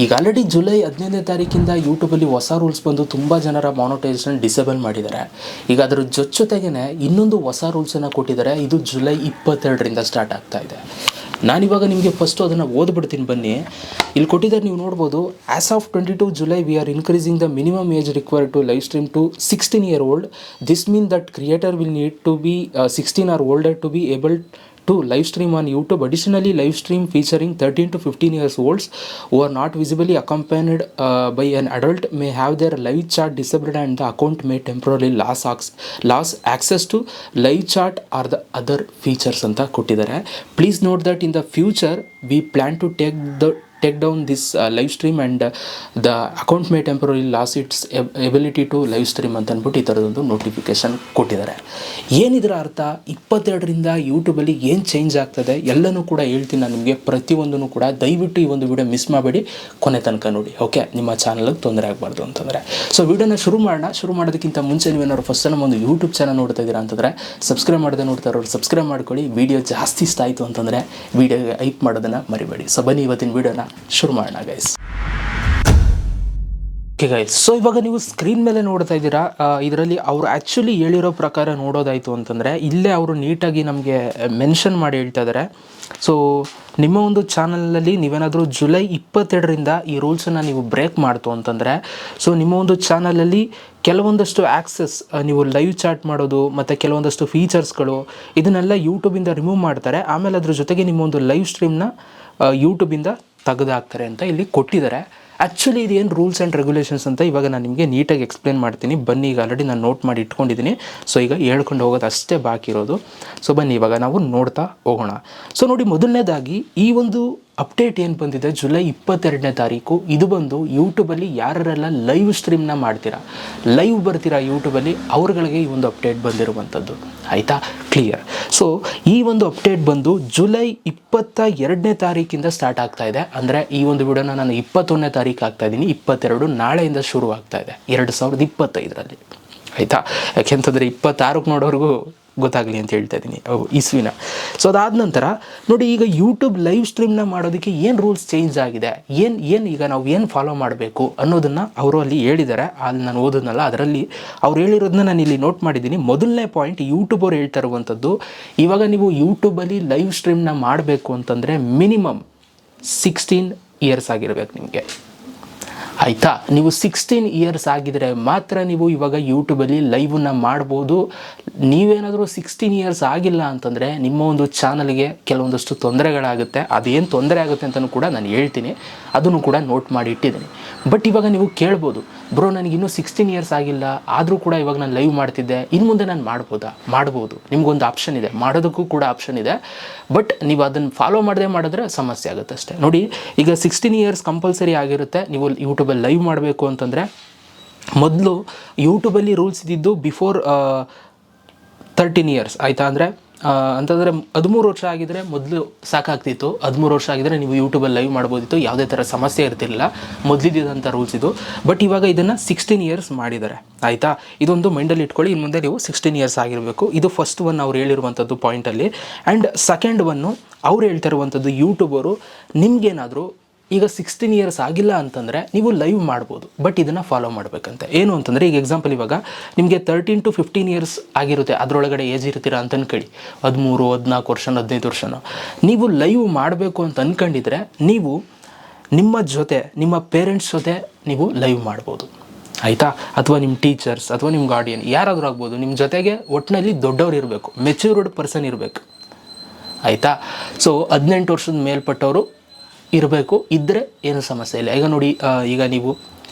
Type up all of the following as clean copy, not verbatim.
ಈಗ already July 15ನೇ ತಾರೀಕಿಂದ ಯೂಟ್ಯೂಬಲ್ಲಿ ಹೊಸ ರೂಲ್ಸ್ ಬಂದು ತುಂಬ ಜನರ ಮಾನಿಟೈಸೇಷನ್ ಡಿಸೇಬಲ್ ಮಾಡಿದ್ದಾರೆ. ಈಗ ಅದರ ಜೊತೆಗೇ ಇನ್ನೊಂದು ಹೊಸ ರೂಲ್ಸನ್ನು ಕೊಟ್ಟಿದ್ದಾರೆ. ಇದು ಜುಲೈ 22ರಿಂದ ಸ್ಟಾರ್ಟ್ ಆಗ್ತಾ ಇದೆ. ನಾನಿವಾಗ ನಿಮಗೆ ಫಸ್ಟು ಅದನ್ನು ಓದ್ಬಿಡ್ತೀನಿ ಬನ್ನಿ. ಇಲ್ಲಿ ಕೊಟ್ಟಿದ್ದಾರೆ, ನೀವು ನೋಡ್ಬೋದು. As of 22 July we are increasing the minimum age required to live stream to 16-year-old. This mean that creator will need to be 16 or older to be able to live stream on YouTube. Additionally, live stream featuring 13 to 15 years olds who are not visibly accompanied by an adult may have their live chat disabled and the account may temporarily loss access to live chat or the other features ಅಂತ ಕೊಟ್ಟಿದ್ದಾರೆ. Please note that in the future we plan to take down this live stream and the account may temporarily lose its ability to live stream ಅಂತ ಅಂದ್ಬಿಟ್ಟು ಈ ಥರದೊಂದು notification ಕೊಟ್ಟಿದ್ದಾರೆ. ಏನಿದರ ಅರ್ಥ, 22ರಿಂದ ಯೂಟ್ಯೂಬಲ್ಲಿ ಏನು change ಆಗ್ತದೆ ಎಲ್ಲನೂ ಕೂಡ ಹೇಳ್ತೀನಿ ನಾನು ನಿಮಗೆ. ಪ್ರತಿಯೊಂದೂ ಕೂಡ ದಯವಿಟ್ಟು ಈ ಒಂದು ವಿಡಿಯೋ ಮಿಸ್ ಮಾಡಬೇಡಿ, ಕೊನೆ ತನಕ ನೋಡಿ. ಓಕೆ, ನಿಮ್ಮ ಚಾನಲ್ಗೆ ತೊಂದರೆ ಆಗಬಾರ್ದು ಅಂತಂದರೆ. ಸೊ ವಿಡಿಯೋನ ಶುರು ಮಾಡೋದಕ್ಕಿಂತ ಮುಂಚೆ ನೀವೇನಾದ್ರು ಫಸ್ಟ್ ನಮ್ಮ ಒಂದು ಯೂಟ್ಯೂಬ್ ಚಾನಲ್ ನೋಡ್ತಾ ಇದ್ದೀರಾ ಅಂತಂದರೆ ಸಬ್ಸ್ಕ್ರೈಬ್ ಮಾಡದೆ ನೋಡ್ತಾ ಇರೋರು ಸಬ್ಸ್ಕ್ರೈಬ್ ಮಾಡ್ಕೊಳ್ಳಿ. ವಿಡಿಯೋ ಜಾಸ್ತಿ ಇಷ್ಟ ಆಯಿತು ಅಂತಂದರೆ ವಿಡಿಯೋಗೆ ಹೈಪ್ ಮಾಡೋದನ್ನು ಮರಿಬೇಡಿ. ಸೊ ಬನ್ನಿ ಇವತ್ತಿನ ವಿಡಿಯೋನ ಶುರು ಮಾಡೋಣ ಗೈಸ್. ಓಕೆ ಗೈಸ್, ಸೊ ಇವಾಗ ನೀವು ಸ್ಕ್ರೀನ್ ಮೇಲೆ ನೋಡ್ತಾ ಇದ್ದೀರಾ. ಇದರಲ್ಲಿ ಅವರು ಆ್ಯಕ್ಚುಲಿ ಹೇಳಿರೋ ಪ್ರಕಾರ ನೋಡೋದಾಯಿತು ಅಂತಂದರೆ ಇಲ್ಲೇ ಅವರು ನೀಟಾಗಿ ನಮಗೆ ಮೆನ್ಷನ್ ಮಾಡಿ ಹೇಳ್ತಾ ಇದ್ದಾರೆ. ಸೊ ನಿಮ್ಮ ಒಂದು ಚಾನಲಲ್ಲಿ ನೀವೇನಾದರೂ ಜುಲೈ 22ರಿಂದ ಈ ರೂಲ್ಸನ್ನು ನೀವು ಬ್ರೇಕ್ ಮಾಡ್ತು ಅಂತಂದರೆ, ಸೊ ನಿಮ್ಮ ಒಂದು ಚಾನಲಲ್ಲಿ ಕೆಲವೊಂದಷ್ಟು ಆ್ಯಕ್ಸಸ್, ನೀವು ಲೈವ್ ಚಾಟ್ ಮಾಡೋದು ಮತ್ತು ಕೆಲವೊಂದಷ್ಟು ಫೀಚರ್ಸ್ಗಳು ಇದನ್ನೆಲ್ಲ ಯೂಟ್ಯೂಬಿಂದ ರಿಮೂವ್ ಮಾಡ್ತಾರೆ. ಆಮೇಲೆ ಅದ್ರ ಜೊತೆಗೆ ನಿಮ್ಮ ಒಂದು ಲೈವ್ ಸ್ಟ್ರೀಮ್ನ ಯೂಟ್ಯೂಬಿಂದ ತೆಗೆದಾಕ್ತಾರೆ ಅಂತ ಇಲ್ಲಿ ಕೊಟ್ಟಿದ್ದಾರೆ. ಆ್ಯಕ್ಚುಲಿ ಇದು ಏನು ರೂಲ್ಸ್ ಆ್ಯಂಡ್ ರೆಗ್ಯುಲೇಷನ್ಸ್ ಅಂತ ಇವಾಗ ನಾನು ನಿಮಗೆ ನೀಟಾಗಿ ಎಕ್ಸ್ಪ್ಲೇನ್ ಮಾಡ್ತೀನಿ. ಬನ್ನಿ, ಈಗ ಆಲ್ರೆಡಿ ನಾನು ನೋಟ್ ಮಾಡಿ ಇಟ್ಕೊಂಡಿದ್ದೀನಿ. ಸೊ ಈಗ ಹೇಳ್ಕೊಂಡು ಹೋಗೋದು ಅಷ್ಟೇ ಬಾಕಿ ಇರೋದು. ಸೊ ಬನ್ನಿ ಇವಾಗ ನಾವು ನೋಡ್ತಾ ಹೋಗೋಣ. ಸೊ ನೋಡಿ, ಮೊದಲನೇದಾಗಿ ಈ ಒಂದು ಅಪ್ಡೇಟ್ ಏನು ಬಂದಿದೆ ಜುಲೈ 22ನೇ ತಾರೀಕು, ಇದು ಬಂದು ಯೂಟ್ಯೂಬಲ್ಲಿ ಯಾರೆಲ್ಲ ಲೈವ್ ಸ್ಟ್ರೀಮ್ನ ಮಾಡ್ತೀರಾ, ಲೈವ್ ಬರ್ತೀರಾ ಯೂಟ್ಯೂಬಲ್ಲಿ, ಅವ್ರಗಳಿಗೆ ಈ ಒಂದು ಅಪ್ಡೇಟ್ ಬಂದಿರುವಂಥದ್ದು. ಆಯಿತಾ, ಕ್ಲಿಯರ್. ಸೊ ಈ ಒಂದು ಅಪ್ಡೇಟ್ ಬಂದು ಜುಲೈ 22ನೇ ತಾರೀಕಿಂದ ಸ್ಟಾರ್ಟ್ ಆಗ್ತಾ ಇದೆ. ಅಂದರೆ ಈ ಒಂದು ವಿಡಿಯೋನ ನಾನು 21ನೇ ತಾರೀಕು ಆಗ್ತಾ ಇದ್ದೀನಿ, 22 ನಾಳೆಯಿಂದ ಶುರು ಆಗ್ತಾ ಇದೆ 2025ರಲ್ಲಿ. ಆಯಿತಾ, ಯಾಕೆಂತಂದರೆ 26ಕ್ಕೆ ನೋಡೋರಿಗೂ ಗೊತ್ತಾಗಲಿ ಅಂತ ಹೇಳ್ತಾ ಇದ್ದೀನಿ ಇಸ್ವಿನ. ಸೊ ಅದಾದ ನಂತರ ನೋಡಿ, ಈಗ ಯೂಟ್ಯೂಬ್ ಲೈವ್ ಸ್ಟ್ರೀಮ್ನ ಮಾಡೋದಕ್ಕೆ ಏನು ರೂಲ್ಸ್ ಚೇಂಜ್ ಆಗಿದೆ, ಏನು ಈಗ ನಾವು ಏನು ಫಾಲೋ ಮಾಡಬೇಕು ಅನ್ನೋದನ್ನು ಅವರು ಅಲ್ಲಿ ಹೇಳಿದ್ದಾರೆ. ಅಲ್ಲಿ ನಾನು ಓದೋದನ್ನಲ್ಲ, ಅದರಲ್ಲಿ ಅವ್ರು ಹೇಳಿರೋದನ್ನ ನಾನು ಇಲ್ಲಿ ನೋಟ್ ಮಾಡಿದ್ದೀನಿ. ಮೊದಲನೇ ಪಾಯಿಂಟ್, ಯೂಟ್ಯೂಬ್ ಅವ್ರು ಹೇಳ್ತಾ ಇರುವಂಥದ್ದು, ಇವಾಗ ನೀವು ಯೂಟ್ಯೂಬಲ್ಲಿ ಲೈವ್ ಸ್ಟ್ರೀಮ್ನ ಮಾಡಬೇಕು ಅಂತಂದರೆ ಮಿನಿಮಮ್ 16 years ಆಗಿರಬೇಕು ನಿಮಗೆ. ಆಯಿತಾ, ನೀವು 16 years ಆಗಿದರೆ ಮಾತ್ರ ನೀವು ಇವಾಗ ಯೂಟ್ಯೂಬಲ್ಲಿ ಲೈವನ್ನ ಮಾಡ್ಬೋದು. ನೀವೇನಾದರೂ 16 years ಆಗಿಲ್ಲ ಅಂತಂದರೆ ನಿಮ್ಮ ಒಂದು ಚಾನಲ್ಗೆ ಕೆಲವೊಂದಷ್ಟು ತೊಂದರೆಗಳಾಗುತ್ತೆ. ಅದೇನು ತೊಂದರೆ ಆಗುತ್ತೆ ಅಂತಲೂ ಕೂಡ ನಾನು ಹೇಳ್ತೀನಿ, ಅದನ್ನು ಕೂಡ ನೋಟ್ ಮಾಡಿ ಇಟ್ಟಿದ್ದೀನಿ. ಬಟ್ ಇವಾಗ ನೀವು ಕೇಳ್ಬೋದು, ಬ್ರೋ ನನಗಿನ್ನೂ 16 years ಆಗಿಲ್ಲ, ಆದರೂ ಕೂಡ ಇವಾಗ ನಾನು ಲೈವ್ ಮಾಡ್ತಿದ್ದೆ, ಇನ್ನು ಮುಂದೆ ನಾನು ಮಾಡ್ಬೋದು. ನಿಮ್ಗೊಂದು ಆಪ್ಷನ್ ಇದೆ, ಮಾಡೋದಕ್ಕೂ ಕೂಡ ಆಪ್ಷನ್ ಇದೆ. ಬಟ್ ನೀವು ಅದನ್ನು ಫಾಲೋ ಮಾಡಿದ್ರೆ ಸಮಸ್ಯೆ ಆಗುತ್ತೆ ಅಷ್ಟೇ. ನೋಡಿ, ಈಗ 16 years ಕಂಪಲ್ಸರಿ ಆಗಿರುತ್ತೆ ನೀವು ಯೂಟ್ಯೂಬಲ್ಲಿ ಲೈವ್ ಮಾಡಬೇಕು ಅಂತಂದರೆ. ಮೊದಲು ಯೂಟ್ಯೂಬಲ್ಲಿ ರೂಲ್ಸ್ ಇದ್ದಿದ್ದು ಬಿಫೋರ್ 13 years, ಆಯಿತಾ. ಅಂತಂದರೆ 13 ವರ್ಷ ಆಗಿದರೆ ಮೊದಲು ಸಾಕಾಗ್ತಿತ್ತು. 13 ವರ್ಷ ಆಗಿದರೆ ನೀವು ಯೂಟ್ಯೂಬಲ್ಲಿ ಲೈವ್ ಮಾಡ್ಬೋದಿತ್ತು, ಯಾವುದೇ ಥರ ಸಮಸ್ಯೆ ಇರ್ತಿರಲಿಲ್ಲ. ಮೊದಲಿದ್ದಂಥ ರೂಲ್ಸ್ ಇದು. ಬಟ್ ಇವಾಗ ಇದನ್ನು 16 years ಮಾಡಿದ್ದಾರೆ. ಆಯಿತಾ, ಇದೊಂದು ಮೈಂಡಲ್ಲಿ ಇಟ್ಕೊಳ್ಳಿ. ಇನ್ನು ಮುಂದೆ ನೀವು 16 years ಆಗಿರಬೇಕು. ಇದು ಫಸ್ಟ್ ಒನ್ ಅವ್ರು ಹೇಳಿರುವಂಥದ್ದು ಪಾಯಿಂಟಲ್ಲಿ. ಆ್ಯಂಡ್ ಸೆಕೆಂಡ್ ಒನ್ನು ಅವ್ರು ಹೇಳ್ತಾ ಇರುವಂಥದ್ದು, ಯೂಟ್ಯೂಬರು ನಿಮಗೇನಾದರೂ ಈಗ 16 years ಆಗಿಲ್ಲ ಅಂತಂದರೆ ನೀವು ಲೈವ್ ಮಾಡ್ಬೋದು, ಬಟ್ ಇದನ್ನು ಫಾಲೋ ಮಾಡಬೇಕಂತೆ. ಏನು ಅಂತಂದರೆ, ಈಗ ಎಕ್ಸಾಂಪಲ್ ಇವಾಗ ನಿಮಗೆ 13 to 15 years ಆಗಿರುತ್ತೆ, ಅದರೊಳಗಡೆ ಏಜ್ ಇರ್ತೀರಾ ಅಂತ ಅನ್ಕೊಳ್ಳಿ, 13, 14 ವರ್ಷ, 15 ವರ್ಷನೋ. ನೀವು ಲೈವ್ ಮಾಡಬೇಕು ಅಂತ ಅಂದ್ಕೊಂಡಿದ್ರೆ ನೀವು ನಿಮ್ಮ ಜೊತೆ, ನಿಮ್ಮ ಪೇರೆಂಟ್ಸ್ ಜೊತೆ ನೀವು ಲೈವ್ ಮಾಡ್ಬೋದು. ಆಯಿತಾ, ಅಥವಾ ನಿಮ್ಮ ಟೀಚರ್ಸ್ ಅಥವಾ ನಿಮ್ಮ ಗಾರ್ಡಿಯನ್ ಯಾರಾದರೂ ಆಗ್ಬೋದು. ನಿಮ್ಮ ಜೊತೆಗೆ ಒಟ್ಟಿನಲ್ಲಿ ದೊಡ್ಡವ್ರು ಇರಬೇಕು, ಮೆಚ್ಯೂರ್ಡ್ ಪರ್ಸನ್ ಇರಬೇಕು. ಆಯಿತಾ, ಸೊ 18 ವರ್ಷದ ಮೇಲ್ಪಟ್ಟವರು ಇರಬೇಕು. ಇದ್ದರೆ ಏನು ಸಮಸ್ಯೆ ಇಲ್ಲ. ಈಗ ನೋಡಿ, ಈಗ ನೀವು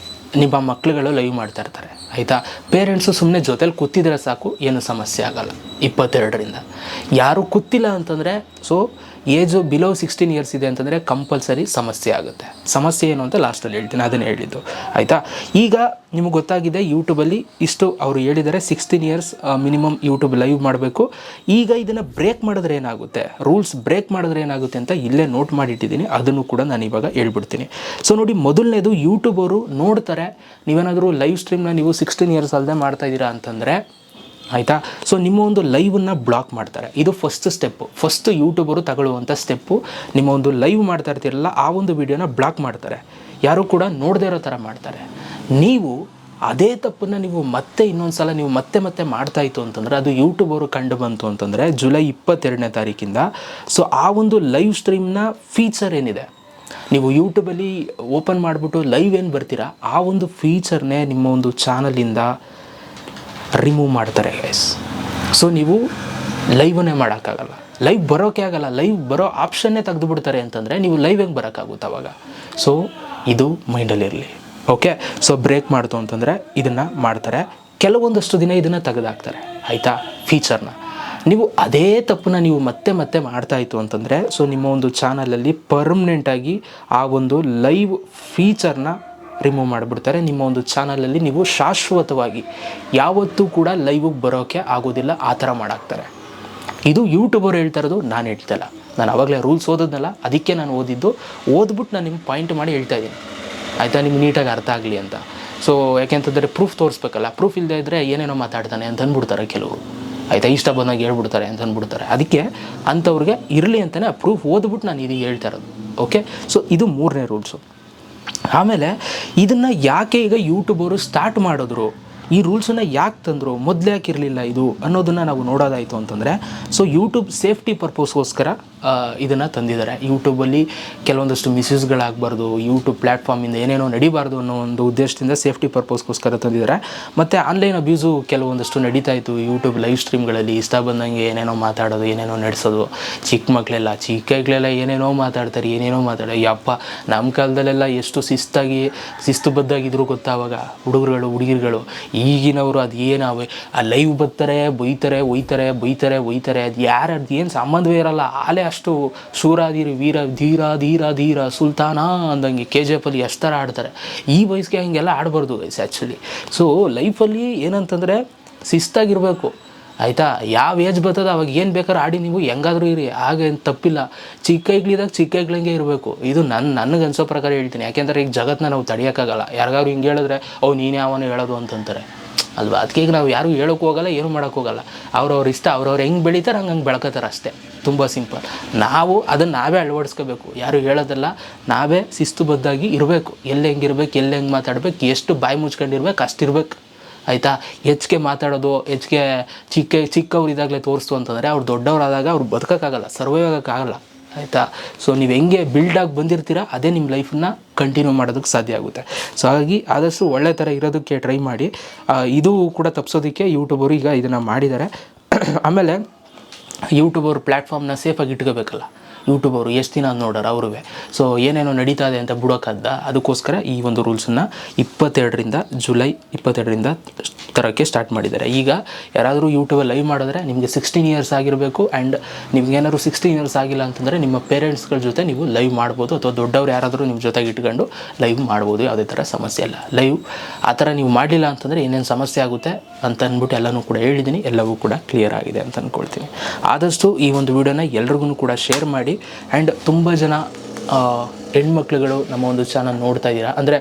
ನಿಮ್ಮ ಮಕ್ಕಳುಗಳು ಲೈವ್ ಮಾಡ್ತಾ ಇರ್ತಾರೆ, ಆಯಿತಾ. ಪೇರೆಂಟ್ಸು ಸುಮ್ಮನೆ ಜೊತೆಲಿ ಕೂತಿದ್ರೆ ಸಾಕು, ಏನು ಸಮಸ್ಯೆ ಆಗೋಲ್ಲ 22ರಿಂದ. ಯಾರು ಕೂತಿಲ್ಲ ಅಂತಂದರೆ, ಸೊ ಏಜು ಬಿಲೋ 16 years ಇದೆ ಅಂತಂದರೆ ಕಂಪಲ್ಸರಿ ಸಮಸ್ಯೆ ಆಗುತ್ತೆ. ಸಮಸ್ಯೆ ಏನು ಅಂತ ಲಾಸ್ಟಲ್ಲಿ ಹೇಳ್ತೀನಿ, ಅದನ್ನೇ ಹೇಳಿದ್ದು. ಆಯಿತಾ, ಈಗ ನಿಮಗೆ ಗೊತ್ತಾಗಿದೆ ಯೂಟ್ಯೂಬಲ್ಲಿ ಇಷ್ಟು ಅವರು ಹೇಳಿದ್ದಾರೆ, 16 years ಮಿನಿಮಮ್ ಯೂಟ್ಯೂಬ್ ಲೈವ್ ಮಾಡಬೇಕು. ಈಗ ಇದನ್ನು ಬ್ರೇಕ್ ಮಾಡಿದ್ರೆ ಏನಾಗುತ್ತೆ, ರೂಲ್ಸ್ ಬ್ರೇಕ್ ಮಾಡಿದ್ರೆ ಏನಾಗುತ್ತೆ ಅಂತ ಇಲ್ಲೇ ನೋಟ್ ಮಾಡಿಟ್ಟಿದ್ದೀನಿ, ಅದನ್ನು ಕೂಡ ನಾನು ಇವಾಗ ಹೇಳ್ಬಿಡ್ತೀನಿ. ಸೊ ನೋಡಿ, ಮೊದಲನೇದು ಯೂಟ್ಯೂಬರು ನೋಡ್ತಾರೆ, ನೀವೇನಾದರೂ ಲೈವ್ ಸ್ಟ್ರೀಮ್ನ ನೀವು 16 years ಅಲ್ಲದೆ ಮಾಡ್ತಾಯಿದ್ದೀರಾ ಅಂತಂದರೆ, ಆಯಿತಾ. ಸೊ ನಿಮ್ಮ ಒಂದು ಲೈವನ್ನು ಬ್ಲಾಕ್ ಮಾಡ್ತಾರೆ. ಇದು ಫಸ್ಟ್ ಯೂಟ್ಯೂಬರು ತಗೊಳ್ಳುವಂಥ ಸ್ಟೆಪ್ಪು. ನಿಮ್ಮ ಒಂದು ಲೈವ್ ಮಾಡ್ತಾ ಇರ್ತೀರಲ್ಲ, ಆ ಒಂದು ವಿಡಿಯೋನ ಬ್ಲಾಕ್ ಮಾಡ್ತಾರೆ. ಯಾರೂ ಕೂಡ ನೋಡದೇ ಇರೋ ಥರ ಮಾಡ್ತಾರೆ. ನೀವು ಅದೇ ತಪ್ಪನ್ನು ನೀವು ಮತ್ತೆ ಇನ್ನೊಂದು ಸಲ ನೀವು ಮತ್ತೆ ಮಾಡ್ತಾಯಿತ್ತು ಅಂತಂದರೆ ಅದು ಯೂಟ್ಯೂಬ್ ಅವರು ಕಂಡು ಬಂತು ಅಂತಂದರೆ ಜುಲೈ 22ನೇ ತಾರೀಕಿಂದ. ಸೊ ಆ ಒಂದು ಲೈವ್ ಸ್ಟ್ರೀಮ್ನ ಫೀಚರ್ ಏನಿದೆ, ನೀವು ಯೂಟ್ಯೂಬಲ್ಲಿ ಓಪನ್ ಮಾಡಿಬಿಟ್ಟು ಲೈವ್ ಏನು ಬರ್ತೀರಾ ಆ ಒಂದು ಫೀಚರ್ನೇ ನಿಮ್ಮ ಒಂದು ಚಾನಲಿಂದ ರಿಮೂವ್ ಮಾಡ್ತಾರೆ ಗೈಸ್. ಸೊ ನೀವು ಲೈವನ್ನೇ ಮಾಡೋಕ್ಕಾಗಲ್ಲ, ಲೈವ್ ಬರೋಕ್ಕೆ ಆಗಲ್ಲ, ಲೈವ್ ಬರೋ ಆಪ್ಷನ್ನೇ ತೆಗೆದುಬಿಡ್ತಾರೆ ಅಂತಂದರೆ ನೀವು ಲೈವ್ ಹೆಂಗೆ ಬರೋಕ್ಕಾಗುತ್ತೆ ಅವಾಗ. ಸೊ ಇದು ಮೈಂಡಲ್ಲಿರಲಿ. ಓಕೆ, ಸೊ ಬ್ರೇಕ್ ಮಾಡ್ತು ಅಂತಂದರೆ ಇದನ್ನು ಮಾಡ್ತಾರೆ, ಕೆಲವೊಂದಷ್ಟು ದಿನ ಇದನ್ನು ತೆಗೆದಾಕ್ತಾರೆ ಆಯಿತಾ ಫೀಚರ್ನ. ನೀವು ಅದೇ ತಪ್ಪನ್ನ ನೀವು ಮತ್ತೆ ಮಾಡ್ತಾಯಿತ್ತು ಅಂತಂದರೆ ಸೊ ನಿಮ್ಮ ಒಂದು ಚಾನಲಲ್ಲಿ ಪರ್ಮನೆಂಟಾಗಿ ಆ ಒಂದು ಲೈವ್ ಫೀಚರ್ನ ರಿಮೂವ್ ಮಾಡಿಬಿಡ್ತಾರೆ. ನಿಮ್ಮ ಒಂದು ಚಾನಲಲ್ಲಿ ನೀವು ಶಾಶ್ವತವಾಗಿ ಯಾವತ್ತೂ ಕೂಡ ಲೈವಿಗೆ ಬರೋಕ್ಕೆ ಆಗೋದಿಲ್ಲ, ಆ ಥರ ಮಾಡಾಕ್ತಾರೆ. ಇದು ಯೂಟ್ಯೂಬರ್ ಹೇಳ್ತಾ ಇರೋದು, ನಾನು ಹೇಳ್ತಾಯಿಲ್ಲ. ನಾನು ಆವಾಗಲೇ ರೂಲ್ಸ್ ಓದೋದ್ನಲ್ಲ, ಅದಕ್ಕೆ ನಾನು ಓದ್ಬಿಟ್ಟು ನಾನು ನಿಮ್ಗೆ ಪಾಯಿಂಟ್ ಮಾಡಿ ಹೇಳ್ತಾ ಇದ್ದೀನಿ ಆಯಿತಾ, ನಿಮ್ಗೆ ನೀಟಾಗಿ ಅರ್ಥ ಆಗಲಿ ಅಂತ. ಸೊ ಯಾಕೆಂತಂದರೆ ಪ್ರೂಫ್ ತೋರಿಸ್ಬೇಕಲ್ಲ, ಪ್ರೂಫ್ ಇಲ್ಲದೆ ಇದ್ದರೆ ಏನೇನೋ ಮಾತಾಡ್ತಾನೆ ಅಂತ ಅಂದ್ಬಿಡ್ತಾರೆ ಕೆಲವರು ಆಯಿತಾ, ಇಷ್ಟ ಬಂದಾಗ ಹೇಳ್ಬಿಡ್ತಾರೆ ಅಂತ ಅಂದ್ಬಿಡ್ತಾರೆ. ಅದಕ್ಕೆ ಅಂಥವ್ರಿಗೆ ಇರಲಿ ಅಂತಲೇ ಆ ಪ್ರೂಫ್ ಓದ್ಬಿಟ್ಟು ನಾನು ಇದು ಹೇಳ್ತಾ ಇರೋದು. ಓಕೆ, ಸೊ ಇದು 3ನೇ ರೂಲ್ಸು. ಆಮೇಲೆ ಇದನ್ನು ಯಾಕೆ ಈಗ ಯೂಟ್ಯೂಬರು ಸ್ಟಾರ್ಟ್ ಮಾಡಿದ್ರು, ಈ ರೂಲ್ಸನ್ನು ಯಾಕೆ ತಂದರು, ಮೊದಲು ಯಾಕೆ ಇರಲಿಲ್ಲ ಇದು ಅನ್ನೋದನ್ನು ನಾವು ನೋಡೋದಾಯಿತು ಅಂತಂದರೆ ಸೊ ಯೂಟ್ಯೂಬ್ ಸೇಫ್ಟಿ ಪರ್ಪಸ್ಗೋಸ್ಕರ ಇದನ್ನು ತಂದಿದ್ದಾರೆ. ಯೂಟ್ಯೂಬಲ್ಲಿ ಕೆಲವೊಂದಷ್ಟು ಮಿಸ್ಯೂಸ್ಗಳಾಗಬಾರ್ದು, ಯೂಟ್ಯೂಬ್ ಪ್ಲ್ಯಾಟ್ಫಾರ್ಮಿಂದ ಏನೇನೋ ನಡಿಬಾರ್ದು ಅನ್ನೋ ಒಂದು ಉದ್ದೇಶದಿಂದ ಸೇಫ್ಟಿ ಪರ್ಪಸ್ಗೋಸ್ಕರ ತಂದಿದ್ದಾರೆ. ಮತ್ತು ಆನ್ಲೈನ್ ಅಬ್ಯೂಸು ಕೆಲವೊಂದಷ್ಟು ನಡೀತಾ ಇತ್ತು ಯೂಟ್ಯೂಬ್ ಲೈವ್ ಸ್ಟ್ರೀಮ್ಗಳಲ್ಲಿ, ಇಷ್ಟ ಬಂದಂಗೆ ಏನೇನೋ ಮಾತಾಡೋದು, ಏನೇನೋ ನಡೆಸೋದು. ಚಿಕ್ಕ ಮಕ್ಕಳೆಲ್ಲ ಏನೇನೋ ಮಾತಾಡ್ತಾರೆ, ಯಪ್ಪ ನಮ್ಮ ಕಾಲದಲ್ಲೆಲ್ಲ ಎಷ್ಟು ಶಿಸ್ತುಬದ್ಧಾಗಿದ್ರು ಗೊತ್ತಾ ಅವಾಗ ಹುಡುಗಿರುಗಳು. ಈಗಿನವರು ಅದು ಏನು ಆ ಲೈವ್ ಬರ್ತಾರೆ, ಬೈತಾರೆ, ಅದು ಯಾರದ್ದು ಏನು ಸಂಬಂಧವೇ ಇರಲ್ಲ. ಆಲೇ ಅಷ್ಟು ಶೂರಾಧೀರ ವೀರ ಧೀರ ಸುಲ್ತಾನ ಅಂದಂಗೆ KGF ಅಲ್ಲಿ ಎಷ್ಟು ಥರ ಆಡ್ತಾರೆ. ಈ ವಯಸ್ಸಿಗೆ ಹಂಗೆಲ್ಲ ಆಡಬಾರ್ದು ಗೈಸ್ ಆ್ಯಕ್ಚುಲಿ. ಸೊ ಲೈಫಲ್ಲಿ ಏನಂತಂದರೆ ಶಿಸ್ತಾಗಿರಬೇಕು ಆಯಿತಾ. ಯಾವ ಏಜ್ ಬರ್ತದೆ ಅವಾಗ ಏನು ಬೇಕಾದ್ರೂ ಆಡಿ ನೀವು ಹೆಂಗಾದರೂ ಇರಿ, ಹಾಗೇನು ತಪ್ಪಿಲ್ಲ. ಚಿಕ್ಕ ಇರಬೇಕು. ಇದು ನನಗೆ ಅನ್ಸೋ ಪ್ರಕಾರ ಹೇಳ್ತೀನಿ. ಯಾಕೆಂದರೆ ಈಗ ಜಗತ್ತನ್ನ ನಾವು ತಡೆಯೋಕ್ಕಾಗಲ್ಲ. ಯಾರಿಗಾದ್ರು ಹಿಂಗೆ ಹೇಳಿದ್ರೆ ನೀನೇ ಅವನು ಹೇಳೋದು ಅಂತಂತಾರೆ ಅಲ್ವಾ. ಅದಕ್ಕೆ ಈಗ ನಾವು ಯಾರು ಹೇಳೋಕ್ಕೂ ಹೋಗಲ್ಲ, ಏನೂ ಮಾಡೋಕ್ಕೋಗಲ್ಲ. ಅವ್ರವ್ರ ಇಷ್ಟ, ಅವ್ರವ್ರು ಹೆಂಗೆ ಬೆಳೀತಾರೆ ಹಂಗೆ ಬೆಳ್ಕೋತಾರೆ ಅಷ್ಟೇ. ತುಂಬ ಸಿಂಪಲ್. ನಾವು ಅದನ್ನು ನಾವೇ ಅಳವಡಿಸ್ಕೋಬೇಕು, ಯಾರು ಹೇಳೋದಲ್ಲ. ನಾವೇ ಶಿಸ್ತುಬದ್ಧಾಗಿ ಇರಬೇಕು. ಹೆಂಗಿರ್ಬೇಕು, ಹೆಂಗೆ ಮಾತಾಡ್ಬೇಕು, ಎಷ್ಟು ಬಾಯಿ ಮುಚ್ಕೊಂಡಿರ್ಬೇಕು ಅಷ್ಟಿರ್ಬೇಕು ಆಯಿತಾ. ಹೆಚ್ಚಿಗೆ ಮಾತಾಡೋದು, ಹೆಚ್ಚಿಗೆ ಚಿಕ್ಕವ್ರು ಇದಾಗಲೇ ತೋರಿಸ್ತು ಅಂತಂದರೆ ಅವ್ರು ದೊಡ್ಡವರಾದಾಗ ಅವ್ರು ಬದುಕೋಕ್ಕಾಗಲ್ಲ, ಸರ್ವೈವ್ ಆಗೋಕ್ಕಾಗಲ್ಲ ಆಯಿತಾ. ಸೊ ನೀವು ಹೆಂಗೆ ಬಿಲ್ಡಾಗಿ ಬಂದಿರ್ತೀರ ಅದೇ ನಿಮ್ಮ ಲೈಫನ್ನ ಕಂಟಿನ್ಯೂ ಮಾಡೋದಕ್ಕೆ ಸಾಧ್ಯ ಆಗುತ್ತೆ. ಸೊ ಹಾಗಾಗಿ ಆದಷ್ಟು ಒಳ್ಳೆ ಥರ ಇರೋದಕ್ಕೆ ಟ್ರೈ ಮಾಡಿ. ಇದು ಕೂಡ ತಪ್ಪಿಸೋದಕ್ಕೆ ಯೂಟ್ಯೂಬರು ಈಗ ಇದನ್ನು ಮಾಡಿದ್ದಾರೆ. ಆಮೇಲೆ ಯೂಟ್ಯೂಬರ್ ಪ್ಲ್ಯಾಟ್ಫಾರ್ಮ್ನ ಸೇಫಾಗಿ ಇಟ್ಕೋಬೇಕಲ್ಲ. ಯೂಟ್ಯೂಬವರು ಎಷ್ಟು ದಿನ ನೋಡೋರು ಅವ್ರೂ. ಸೊ ಏನೇನೋ ನಡೀತಾ ಇದೆ ಅಂತ ಬಿಡೋಕ್ಕದ್ದ, ಅದಕ್ಕೋಸ್ಕರ ಈ ಒಂದು ರೂಲ್ಸನ್ನು ಜುಲೈ 22ರಿಂದ ತರೋಕ್ಕೆ ಸ್ಟಾರ್ಟ್ ಮಾಡಿದ್ದಾರೆ. ಈಗ ಯಾರಾದರೂ ಯೂಟ್ಯೂಬಲ್ಲಿ ಲೈವ್ ಮಾಡಿದ್ರೆ ನಿಮಗೆ 16 ಇಯರ್ಸ್ ಆಗಿರಬೇಕು. ಆ್ಯಂಡ್ ನಿಮ್ಗೇನಾದ್ರು 16 ಇಯರ್ಸ್ ಆಗಿಲ್ಲ ಅಂತಂದರೆ ನಿಮ್ಮ ಪೇರೆಂಟ್ಸ್ಗಳ ಜೊತೆ ನೀವು ಲೈವ್ ಮಾಡ್ಬೋದು, ಅಥವಾ ದೊಡ್ಡವ್ರು ಯಾರಾದರೂ ನಿಮ್ಮ ಜೊತೆಗೆ ಇಟ್ಕೊಂಡು ಲೈವ್ ಮಾಡ್ಬೋದು, ಯಾವುದೇ ಥರ ಸಮಸ್ಯೆ ಇಲ್ಲ. ಲೈವ್ ಆ ಥರ ನೀವು ಮಾಡಲಿಲ್ಲ ಅಂತಂದರೆ ಏನೇನು ಸಮಸ್ಯೆ ಆಗುತ್ತೆ ಅಂತ ಅಂದ್ಬಿಟ್ಟು ಎಲ್ಲನೂ ಕೂಡ ಹೇಳಿದ್ದೀನಿ. ಎಲ್ಲವೂ ಕೂಡ ಕ್ಲಿಯರ್ ಆಗಿದೆ ಅಂತ ಅಂದ್ಕೊಳ್ತೀನಿ. ಆದಷ್ಟು ಈ ಒಂದು ವಿಡಿಯೋನ ಎಲ್ರಿಗೂ ಕೂಡ ಶೇರ್ ಮಾಡಿ. ಆ್ಯಂಡ್ ತುಂಬ ಜನ ಹೆಣ್ಮಕ್ಳುಗಳು ನಮ್ಮ ಒಂದು ಚಾನಲ್ ನೋಡ್ತಾ ಇದ್ದೀರಾ, ಅಂದರೆ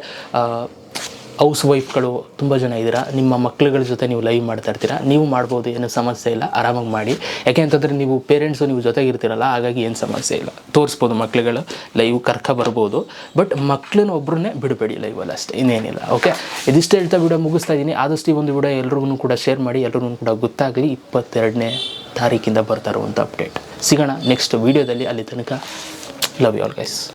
ಹೌಸ್ ವೈಫ್ಗಳು ತುಂಬ ಜನ ಇದ್ದೀರಾ. ನಿಮ್ಮ ಮಕ್ಳುಗಳ ಜೊತೆ ನೀವು ಲೈವ್ ಮಾಡ್ತಾ ಇರ್ತೀರಾ, ನೀವು ಮಾಡ್ಬೋದು, ಏನೂ ಸಮಸ್ಯೆ ಇಲ್ಲ, ಆರಾಮಾಗಿ ಮಾಡಿ. ಯಾಕೆ ಅಂತಂದರೆ ನೀವು ಪೇರೆಂಟ್ಸು ನೀವು ಜೊತೆಗಿರ್ತೀರಲ್ಲ, ಹಾಗಾಗಿ ಏನು ಸಮಸ್ಯೆ ಇಲ್ಲ, ತೋರಿಸ್ಬೋದು ಮಕ್ಳುಗಳು, ಲೈವ್ ಬರ್ಬೋದು. ಬಟ್ ಮಕ್ಕಳನ್ನ ಒಬ್ಬರನ್ನೇ ಬಿಡಬೇಡಿ ಲೈವಲ್ಲಿ ಅಷ್ಟೇ, ಇನ್ನೇನಿಲ್ಲ. ಓಕೆ, ಇದಿಷ್ಟು ಹೇಳ್ತಾ ವಿಡಿಯೋ ಮುಗಿಸ್ತಾ ಇದ್ದೀನಿ. ಆದಷ್ಟು ಈ ಒಂದು ವಿಡಿಯೋ ಎಲ್ರಿಗೂ ಕೂಡ ಶೇರ್ ಮಾಡಿ, ಎಲ್ರಿಗೂ ಕೂಡ ಗೊತ್ತಾಗಲಿ 22ನೇ ತಾರೀಕಿಂದ ಬರ್ತಾ ಇರುವಂಥ ಅಪ್ಡೇಟ್. ಸಿಗೋಣ ನೆಕ್ಸ್ಟ್ ವೀಡಿಯೋದಲ್ಲಿ. ಅಲ್ಲಿ ತನಕ ಲವ್ ಯು ಆಲ್ ಗೈಸ್.